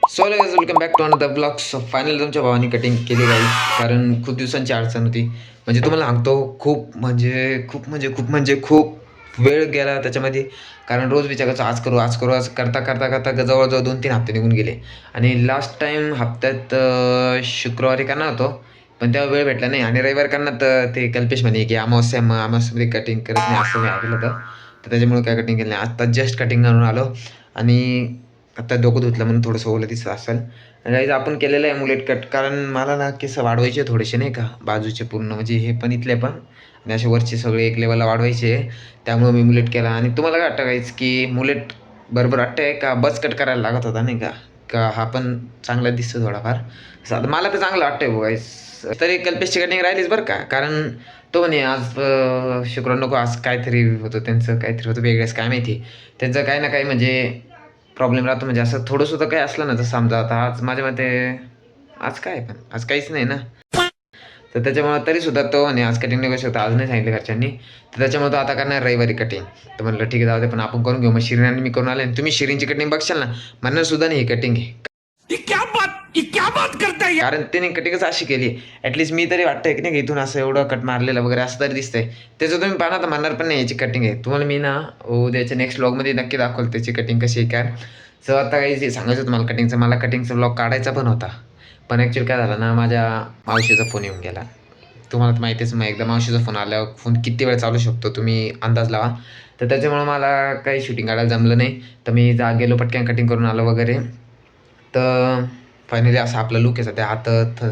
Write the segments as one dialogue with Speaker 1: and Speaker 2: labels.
Speaker 1: So guys welcome back to another blogs. Finally तुमच्या भावानी cutting केली गाईज, कारण खूप दिवसांची अडचण होती. म्हणजे तुम्हाला सांगतो खूप वेळ गेला त्याच्यामध्ये. कारण रोज विचारायचं आज करता करता करता जवळजवळ 2-3 हप्ते निघून गेले. आणि लास्ट टाईम हप्त्यात शुक्रवारी करणार होतो, पण तेव्हा वेळ भेटला नाही. आणि रविवार करणार तर ते कल्पेश म्हणे की अमावस्यामध्ये कटिंग करत नाही असं मी ऐकलं होतं. तर त्याच्यामुळे काय कटिंग केलं नाही. आत्ता जस्ट कटिंग करून आलो आणि आता डोकं धुतलं म्हणून थोडंसं ओलं दिसत असेल. गाईज आपण केलेलं आहे मुलेट कट, कारण मला ना केस वाढवायचे थोडेसे नाही का, बाजूचे पूर्ण म्हणजे हे पण इथले पण आणि असे वरचे सगळे एक लेवलला वाढवायचे. त्यामुळे मी मुलेट केला. आणि तुम्हाला काय वाटतं गाईज की मुलेट बरोबर वाटतंय का बस कट करायला लागत होता नाही का, का हा पण चांगला दिसतो थोडाफार. आता मला तर चांगलं वाटतंय भाऊ गाईज. तरी कल्पेशची कटिंग राहिलीच बरं का, कारण तो म्हणे आज शुक्रवार नको, आज काहीतरी होतं त्यांचं, काहीतरी होतं वेगळंच काय माहिती. त्यांचं काही ना काही म्हणजे प्रॉब्लेम राहतो. म्हणजे असं थोडंसुद्धा काही असलं ना, तर समजा आता आज माझ्या मते आज काय, पण आज काहीच नाही ना, तर त्याच्यामुळे तरीसुद्धा तो आणि आज कटिंग नाही करू शकता, आज नाही सांगितलं घरच्यांनी. तर त्याच्यामुळे तो आता करणार रविवारी कटिंग. तर म्हणलं ठीक आहे जाऊ दे, पण आपण करून घेऊ. मग शिरीन आणि मी करून आले, आणि तुम्ही शिरीनची कटिंग बघशाल ना, म्हणणार सुद्धा नाही ही कटिंग आहे. क्या बात करता है, कारण त्याने कटिंगच अशी केली. ॲटलीस्ट मी तरी वाटतंय की नाही इथून असं एवढं कट मारलेलं वगैरे असं तरी दिसतंय. त्याचं तुम्ही पाहणार तर म्हणणार पण नाही याची कटिंग आहे. तुम्हाला मी ना उद्याच्या नेक्स्ट व्लॉगमध्ये नक्की दाखवलं त्याची कटिंग कशी आहे काय. सो आता काही सांगायचं होतं मला कटिंगचं, मला कटिंगचा व्लॉग काढायचा पण होता. पण ॲक्च्युली काय झालं ना, माझ्या मावशीचा फोन येऊन गेला. तुम्हाला तर माहितीच, मग एकदा मावशीचा फोन आल्यावर फोन किती वेळ चालू शकतो तुम्ही अंदाज लावा. तर त्याच्यामुळे मला काही शूटिंग काढायला जमलं नाही. तर मी गेलो पटकन कटिंग करून आलो वगैरे. तर फायनली असा आपला लुक आहे.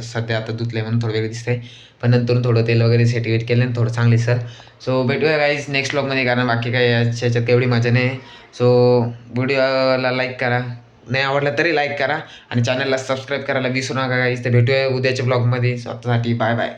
Speaker 1: सध्या आता धुतलं म्हणून थोडं वेगळं दिसतंय, पण नंतर थोडं तेल वगैरे सेटिवेट केलं आणि थोडं चांगली सर. सो भेटूया गाईज नेक्स्ट व्लॉगमध्ये, कारण बाकी काही याच्यात एवढी मजा नाही. सो व्हिडिओला लाईक करा, नाही आवडला तरी लाईक करा, आणि चॅनलला सबस्क्राईब करायला विसरू नका गाईज. तर भेटूया उद्याच्या ब्लॉगमध्ये. स्वतःसाठी बाय बाय.